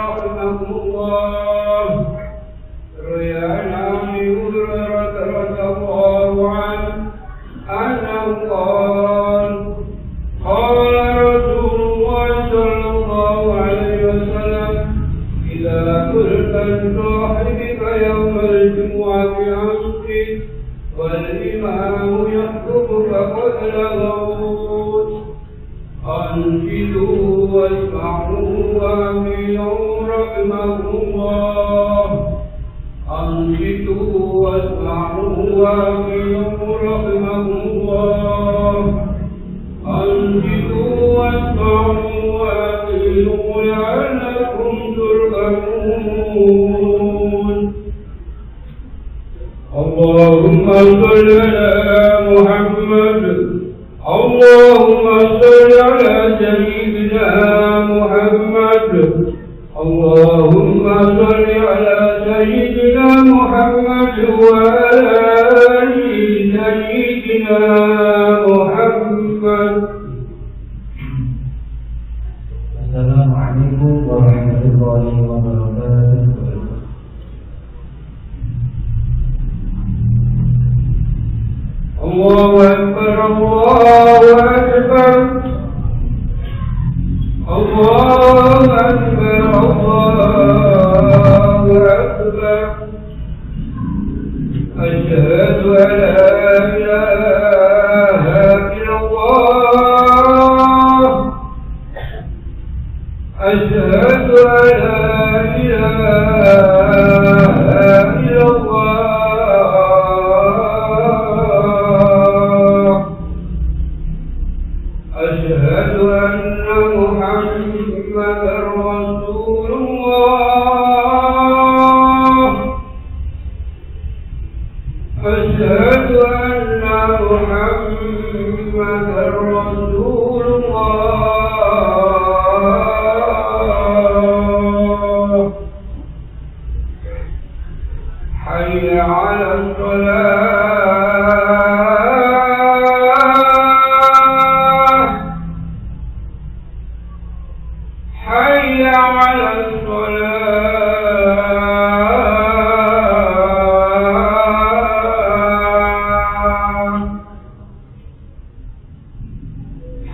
رحمه الله روي عن أبي هريرة رضي الله عنه أنه قال قال رسول الله صلى الله عليه وسلم إذا قلت لصاحبك يوم الجمعة أنصت والإمام يخطب فقد لغوت أنصتوا واسمعوا وأطيعوا رحمه الله أنصتوا واسمعوا وأطيعوا رحمه الله أنصتوا واسمعوا وأطيعوا لعلكم ترحمون اللهم صل على محمد اللهم صل على سيدنا محمد اللهم صل على سيدنا محمد وعلى آل سيدنا محمد. السلام عليكم ورحمة الله وبركاته. الله أكبر الله أكبر الله أكبر الله أكبر أشهد أن لا إله إلا الله أشهد أن لا إله إلا الله أشهد أن محمدا رسول الله أشهد أن محمدا رسول الله حي على الصلاة حي على الصلاة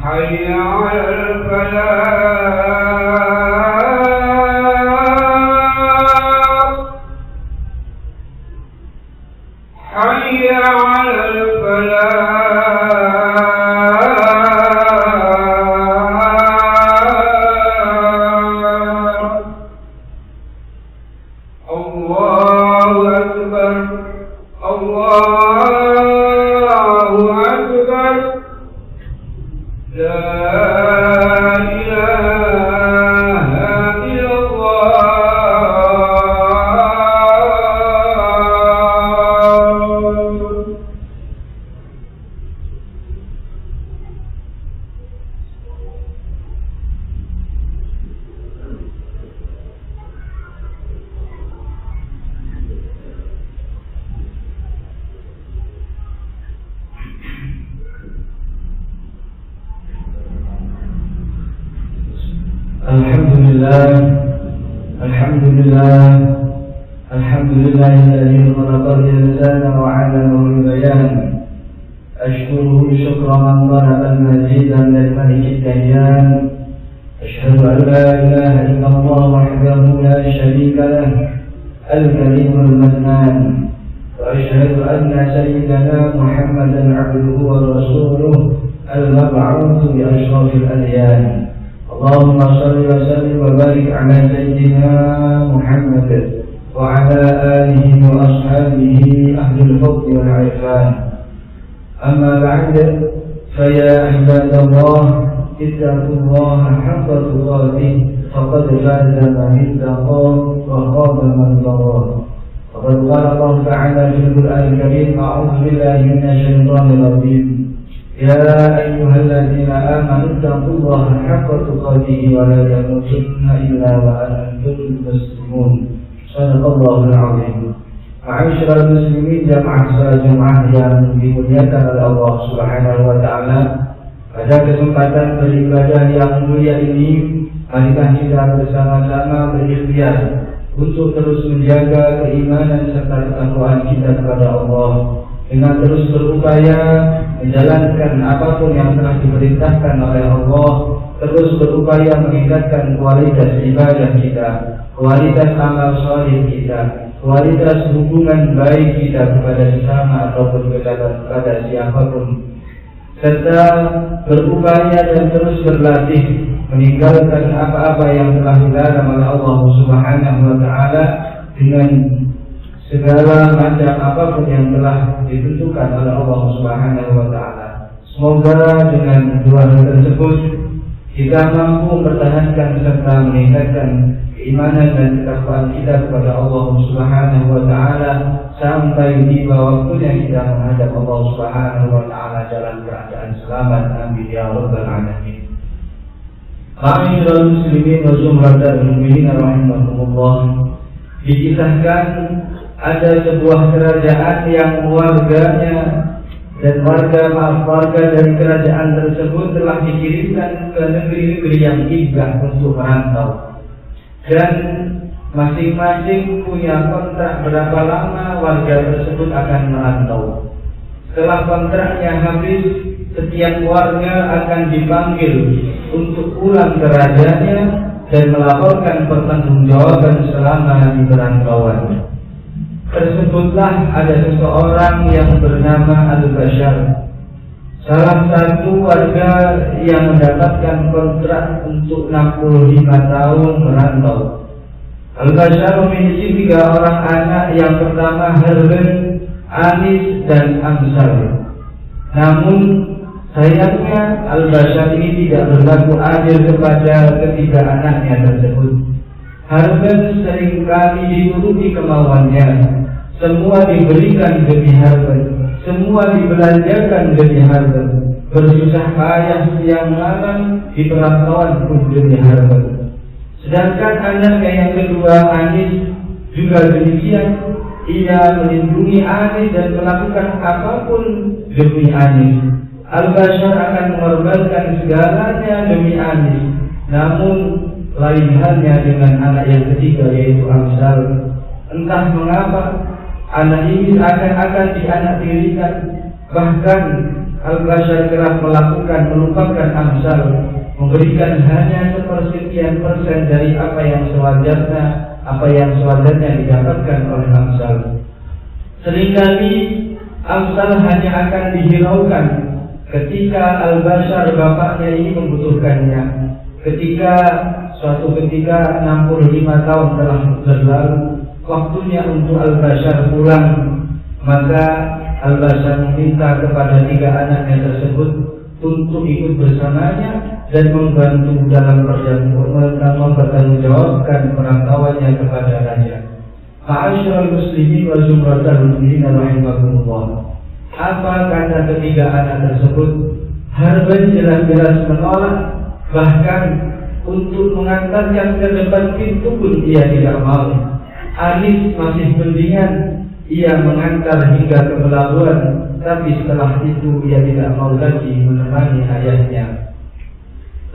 حي على الفلاح حي على الفلاح الله أكبر الله أكبر لا إله إلا الله. الحمد لله الذي خلق الإنسان وعلمه البيان أشكره شكر من طلب المزيد من الملك الديان أشهد أن لا إله إلا الله وحده لا شريك له الكريم المنان وأشهد أن سيدنا محمدا عبده ورسوله المبعوث بأشرف الأديان اللهم صل وسلم وبارك على سيدنا محمد وعلى آله وأصحابه أهل الفضل والعرفان أما بعد فيا عباد الله اتقوا الله حق تقاته فقد فاز من اتقى وخاب من ضرر وقد قال الله تعالى في القرآن الكريم أعوذ بالله من الشيطان الرجيم يا أيها الذين آمنوا اتقوا الله حق تقاته ولا تموتن إلا وأنتم مسلمون صدق الله العظيم. Ma'asyiral muslimin jamaah salat Jumat yang dimuliakan oleh Allah Subhanahu wa taala. Pada kesempatan beribadah yang mulia ini marilah kita bersama-sama berikhtiar untuk terus menjaga keimanan serta ketakwaan kita kepada Allah, dengan terus berupaya menjalankan apapun yang telah diperintahkan oleh Allah, terus berupaya meningkatkan kualitas ibadah kita, kualitas amal saleh kita, kualitas hubungan baik kita kepada sesama ataupun kepada siapapun, serta berupaya dan terus berlatih meninggalkan apa-apa yang telah dilarang oleh Allah Subhanahu wa taala dengan segala macam apapun yang telah ditentukan oleh Allah Subhanahu wa taala. Semoga dengan dua hal tersebut kita mampu mempertahankan serta meningkatkan keimanan dan ketakwaan kita kepada Allah Subhanahu wa taala sampai tiba waktunya kita menghadap Allah Subhanahu wa taala dalam keadaan selamat. Amin ya rabbal alamin. Ma'asyiral muslimin wa zumratal mu'minin rahimakumullah. Dikisahkan ada sebuah kerajaan yang warganya dan warga dari kerajaan tersebut telah dikirimkan ke negeri-negeri yang indah untuk merantau, dan masing-masing punya kontrak berapa lama warga tersebut akan merantau. Setelah kontraknya habis, setiap warga akan dipanggil untuk pulang ke rajanya dan melaporkan pertanggungjawaban selama di perantauan. Tersebutlah ada seseorang yang bernama Al-Bashar, salah satu warga yang mendapatkan kontrak untuk 65 tahun merantau. Al-Bashar memiliki 3 orang anak. Yang pertama Harben, Anis, dan Amsal. Namun sayangnya Al-Bashar ini tidak berlaku adil kepada ketiga anaknya tersebut. Harben seringkali dituruti kemauannya. Semua diberikan demi Harben, semua dibelanjakan demi Harben. Bersusah payah siang malam di perantauan pun demi Harben. Sedangkan anaknya yang kedua Anis juga demikian. Ia melindungi Anis dan melakukan apapun demi Anis. Al-Bashar akan mengorbankan segalanya demi Anis. Namun lain halnya dengan anak yang ketiga, yaitu Amsal. Entah mengapa anak ini akan dianaktirikan. Bahkan Al-Bashar kerap melupakan Amsal, memberikan hanya sepersekian persen dari apa yang sewajarnya didapatkan oleh Amsal. Seringkali Amsal hanya akan dihiraukan ketika Al-Bashar bapaknya ini membutuhkannya. Suatu ketika 65 tahun telah berlalu, waktunya untuk Al-Bashar pulang, maka Al-Bashar meminta kepada 3 anaknya tersebut untuk ikut bersamanya dan membantu dalam mempertanggungjawabkan perantauannya kepada raja. Ma'asyiral muslimin wa zumratal mu'minin rahimakumullah. Apa kata ketiga anak tersebut? Harben jelas-jelas menolak, bahkan untuk mengantarkan ke depan pintu pun ia tidak mau. Anis masih mendingan, ia mengantar hingga ke pelabuhan, tapi setelah itu ia tidak mau lagi menemani ayahnya.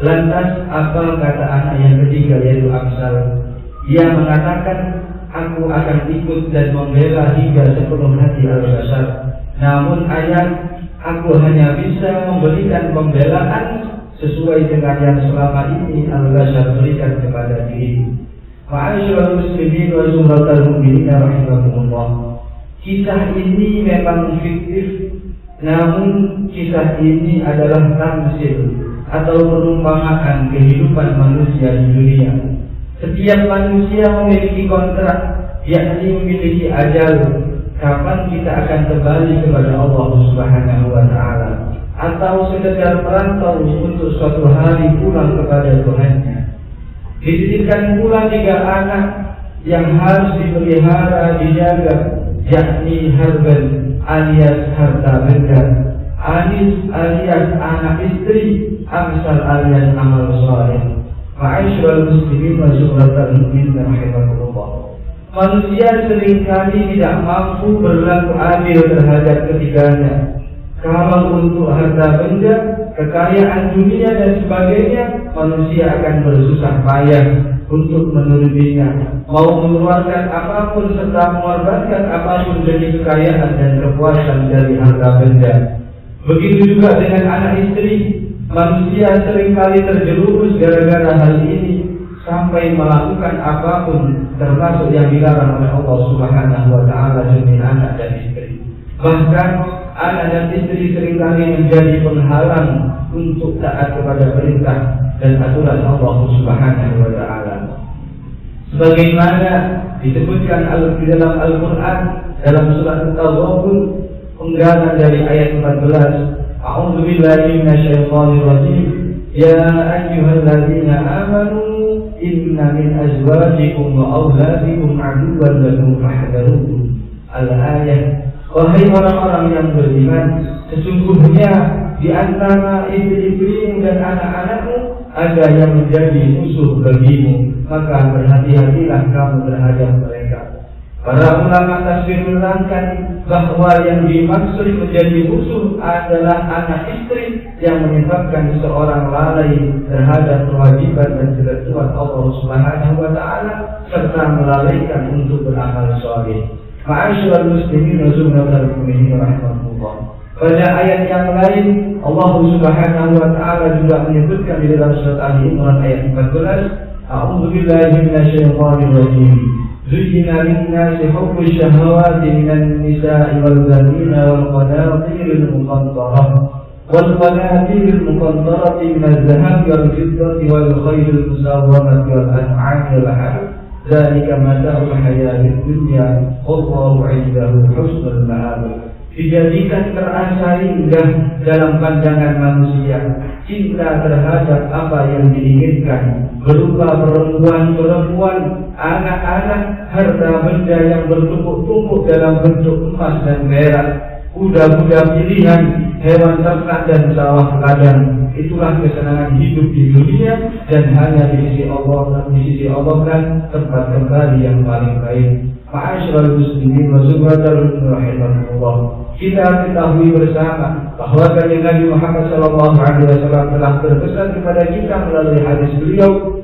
Lantas apa kata anak yang ketiga, yaitu Amsal? Ia mengatakan, aku akan ikut dan membela hingga sepenuh hati Al-Bashar. Namun ayah, aku hanya bisa memberikan pembelaan sesuai dengan yang selama ini Al-Bashar berikan kepada diri. Ma'asyiral muslimin wa zumratal mu'minin rahimakumullah. Kisah ini memang fiktif, namun kisah ini adalah tamsil atau perumpamaan kehidupan manusia di dunia. Setiap manusia memiliki kontrak, yakni memiliki ajal. Kapan kita akan kembali kepada Allah Subhanahu wa taala, atau sekedar merantau untuk suatu hari pulang kepada Tuhannya. Dititipkan pula 3 anak yang harus dipelihara, dijaga, yakni Harben alias harta benda, Anis alias anak istri, Amsal alias amal saleh. Ma'asyiral muslimin wa zumratal mu'minin rahimakumullah. Manusia seringkali tidak mampu berlaku adil terhadap ketiganya. Kalau untuk harta benda, kekayaan dunia dan sebagainya, manusia akan bersusah payah untuk menurutinya, mau mengeluarkan apapun serta mengorbankan apapun demi kekayaan dan kepuasan dari harta benda. Begitu juga dengan anak istri, manusia seringkali terjerumus gara-gara hal ini sampai melakukan apapun termasuk yang dilarang oleh Allah Subhanahu wa Ta'ala demi anak dan istri. Bahkan anak dan istri seringkali menjadi penghalang untuk taat kepada perintah dan aturan Allah Subhanahu wa Ta'ala. Sebagaimana disebutkan di dalam Al-Quran dalam surat At-Taghabun penggalan dari ayat 14, A'udzu billahi minasyaitonir rajim. Ya ayyuhalladzina amanu inna min azwajikum wa auladikum aduwwan lakum fahdharuhum. Al-ayat. Wahai orang-orang yang beriman, sesungguhnya di antara istri-istrimu dan anak-anakmu ada yang menjadi musuh bagimu, maka berhati-hatilah kamu terhadap mereka. Para ulama tafsir menerangkan bahwa yang dimaksud menjadi musuh adalah anak istri yang menyebabkan seseorang lalai terhadap kewajiban dan ketentuan Allah Subhanahu wa Ta'ala serta melalaikan untuk beramal saleh. Ma'asyiral muslimin wal mu'minin rahmatullah. Pada ayat yang lain Allah Subhanahu wa Ta'ala juga menyebutkan di dalam surat Ali Imran ayat 14, A'udzu billahi minasyaitonir rajim. Zuyyina lin-nasi hubbus syahawati minan nisa'i wal banina wal qanatiril muqantarah wal qanatiril muqantarati minaz zahabi wal fiddati wal khayril musawwamati wal an'ami wal harth. Dzalika mata'ul hayatid dunya wallahu 'indahu husnul ma'ab. Dijadikan terasa indah dalam pandangan manusia cinta terhadap apa yang diinginkan berupa perempuan-perempuan, anak-anak, harta benda yang bertumpuk-tumpuk dalam bentuk emas dan perak, kuda-kuda pilihan, hewan ternak dan sawah ladang. Itulah kesenangan hidup di dunia dan hanya di sisi Allah kan tempat kembali yang paling baik. Ma'asyiral muslimin wa subhanallahi rahimahullah. Kita ketahui bersama bahwa Nabi Muhammad sallallahu alaihi wasallam telah berpesan kepada kita melalui hadis beliau,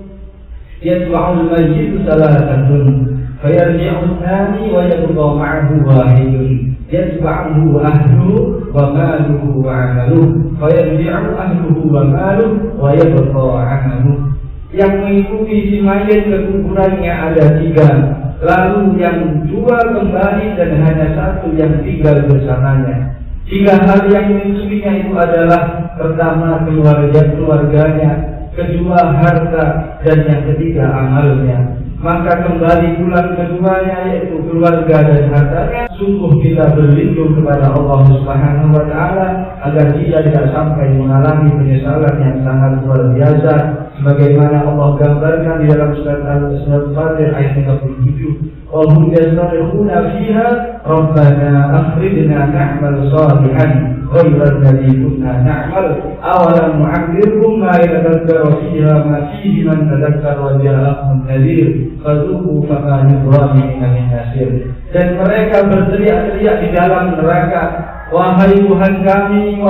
yatba'ul mayyit salatun fayarji'u tsani wa yabqa ma'ahu wahidun yatba'uhu ahluhu wa maluhu wa 'amaluhu fayarji'u ahluhu wa maluhu wa yabqa 'amaluhu. Yang mengikuti si mayit ke kuburannya ada 3. Lalu yang 2 kembali dan hanya 1 yang tinggal bersamanya. 3 hal yang mengikutinya itu adalah pertama keluarganya, kedua harta, dan yang ketiga amalnya. Maka kembali pulang keduanya yaitu keluarga dan hartanya. Sungguh kita berlindung kepada Allah Subhanahu wa Ta'ala agar dia tidak sampai mengalami penyesalan yang sangat luar biasa, sebagaimana Allah gambarkan di dalam surat Al-Fatir ayat 37. Wa hum yastarihuna fiha rabbana akhrijna na'mal salihan ghayra alladhi kunna na'mal awalam nu'ammirkum ma yatadhakkaru fiha ma fihi man tadhakkara wa ja'akum nadhir fadhuqu fama lidh-dhalimin min nasir. Dan mereka berteriak-teriak di dalam neraka, wahai Tuhan kami,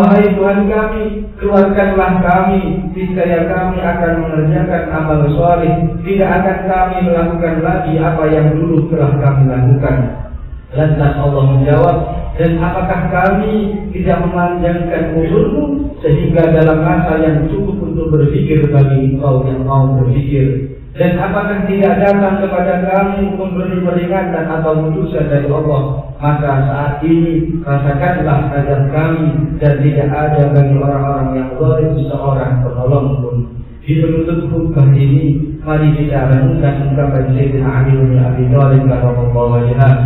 keluarkanlah kami, niscaya kami akan mengerjakan amal saleh, tidak akan kami melakukan lagi apa yang dulu telah kami lakukan. Lantas Allah menjawab, dan apakah kami tidak memanjangkan umurmu sehingga dalam masa yang cukup untuk berpikir bagi engkau yang mau berpikir? Dan apakah tidak datang kepada kami memberi peringatan atau putusan dari Allah? Maka saat ini rasakanlah azab kami, dan tidak ada bagi orang-orang yang zalim seorang penolong pun. Di penutup khutbah ini, mari kita renungkan ungkapan Sayyidina Ali bin Abi Thalib radhiyallahu anhu.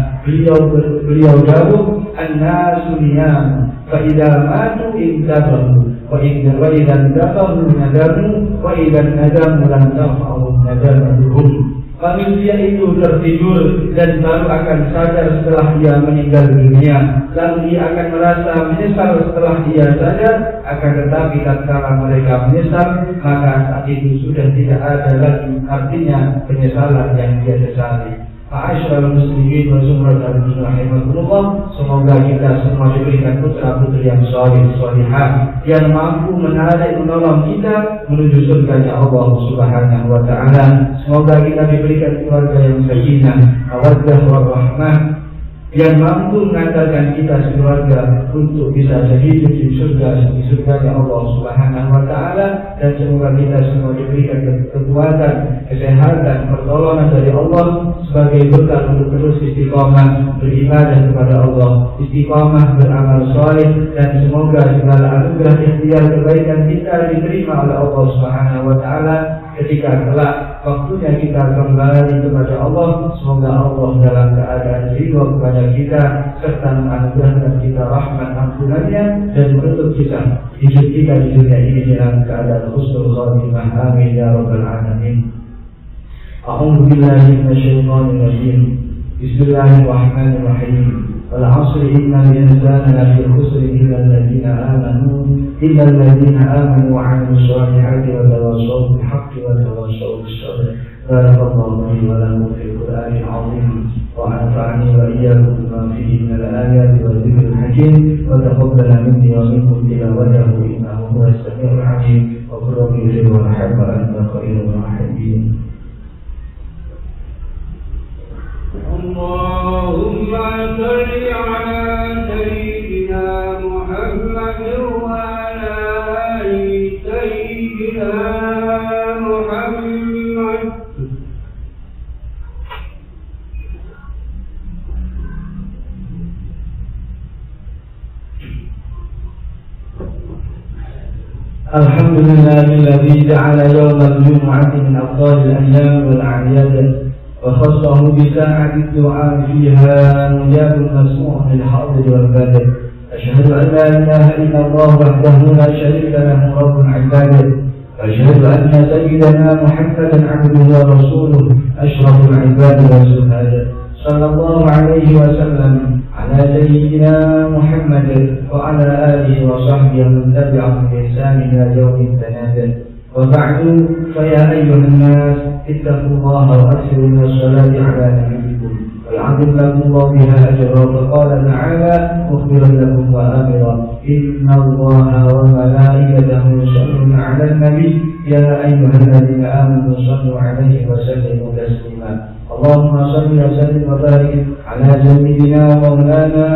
Beliau jawab, "An-nasu niyam, fa idza matu intabahu, wa idza nadamu nadamu, wa idza nadamu lam tafa'u nadamuhum." Manusia itu tertidur dan baru akan sadar setelah dia meninggal dunia. Lalu dia akan merasa menyesal setelah dia sadar. Akan tetapi tatkala mereka menyesal, maka saat itu sudah tidak ada lagi artinya penyesalan yang dia sesali. Ma'asyiral muslimin wa zumratal muslimin, semoga kita semua diberikan putra-putri yang saleh salihah yang mampu menarik menolong kita menuju surga Allah Subhanahu wa taala. Semoga kita diberikan keluarga yang sakinah, mawaddah warahmah yang mampu mengantarkan kita sekeluarga untuk bisa hidup di surga Allah Subhanahu wa taala, dan semoga kita semua diberikan kekuatan, kesehatan, pertolongan dari Allah sebagai berkat untuk terus istiqamah beribadah kepada Allah, istiqamah beramal saleh, dan semoga segala anugerah ikhtiar kebaikan kita diterima oleh Allah Subhanahu wa taala ketika kelak waktunya kita kembali kepada Allah. Semoga Allah dalam keadaan ridha kepada kita serta menganugerahkan kita rahmat ampunannya dan menutup kita hidup kita di dunia ini dalam keadaan husnul khatimah. Amin ya rabbal alamin. A'udzu billahi minasyaitonir rajim. Bismillahirrahmanirrahim. Wal 'asri innal insana lafi khusr illa alladziina aamanu wa 'amilus shalihati wa tawassaw bil haqqi wa tawassaw bis sabr. Barakallahu li wa lakum fil Qur'anil 'azim wa anfa'ani wa iyyakum bima fihi minal ayati wa dhikril hakim wa taqabbala minni wa minkum tilawatahu innahu huwas samii'ul 'aliim wa qul rabbi ighfir warham wa anta khairur rahimin. Allahumma salli ala sayyidina Muhammad wa ala ali sayyidina Muhammad. Alhamdulillahilladzi ja'ala yawmal jumu'ati min afdalil ayyam wal a'yad وخصه بساعة الدعاء فيها مجاب مسموع للحاضر والبادر. أشهد أن لا إله إلا الله وحده لا شريك له رب العباد. أشهد أن سيدنا محمدا عبده ورسوله أشرف العباد والزهاد. صلى الله عليه وسلم على سيدنا محمد وعلى آله وصحبه ومن تبعهم بإحسان إلى يوم التناد. وبعد فيا أيها الناس اتقوا الله وأكثروا من الصلاة على نبيكم ويعظم لكم الله بها أجرا. فقال تعالى مخبرا لكم وآمرا إن الله وملائكته يصلون على النبي يا أيها الذين آمنوا صلوا عليه وسلموا تسليما. اللهم صل وسلم وبارك على سيدنا ومولانا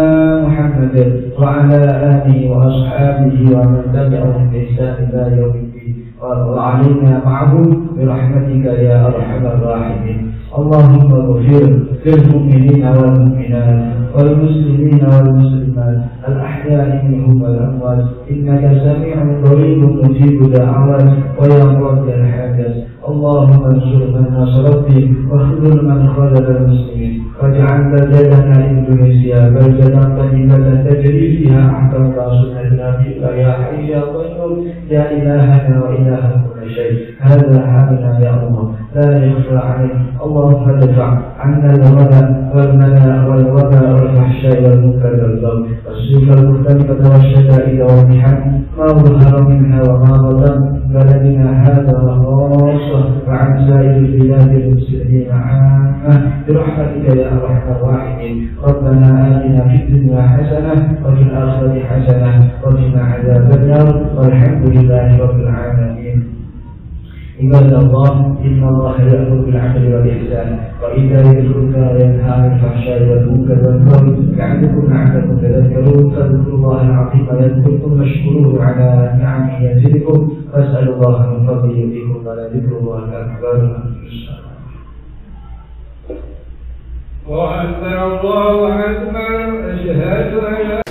محمد وعلى آله وأصحابه ومن تبعهم بإحسان إلى يوم الدين وعلينا معهم برحمتك يا أرحم الراحمين. اللهم اغفر للمؤمنين والمؤمنات والمسلمين والمسلمات الأحياء منهم والأموات إنك سميع قريب مجيب دعوات ويا رب الحاجات. اللهم انصر من نصر الدين واخذل من خذل المسلمين واجعل بلدنا إندونيسيا بلدة طيبة تجري فيها أحكام سنة نبيك يا حي يا قيوم يا إلهنا وإله كل شيء. هذا حالنا يا الله لا يخفى عليك. اللهم ادفع عنا الغلا والوباء والفحشاء والمنكر والبغي والسوء المختلفة والشدائد والمحن ما ظهر منها وما بطن بلدنا هذا وخاصة وعن سائر البلاد المسلمين عامة برحمتك يا أرحم الراحمين. ربنا آتنا في الدنيا حسنة وفي الآخرة حسنة وقنا عذاب النار والحمد لله رب العالمين. عباد الله إن الله يأمر بالعدل والإحسان وإيتاء ذي القربى وينهى عن الفحشاء والمنكر والبغي يعظكم لعلكم تذكرون. فاذكروا الله العظيم يذكركم واشكروه على نعمه يزدكم واسألوا الله من فضله يؤتيكم ولذكر الله أكبر. الله أكبر الله أكبر. أشهد أن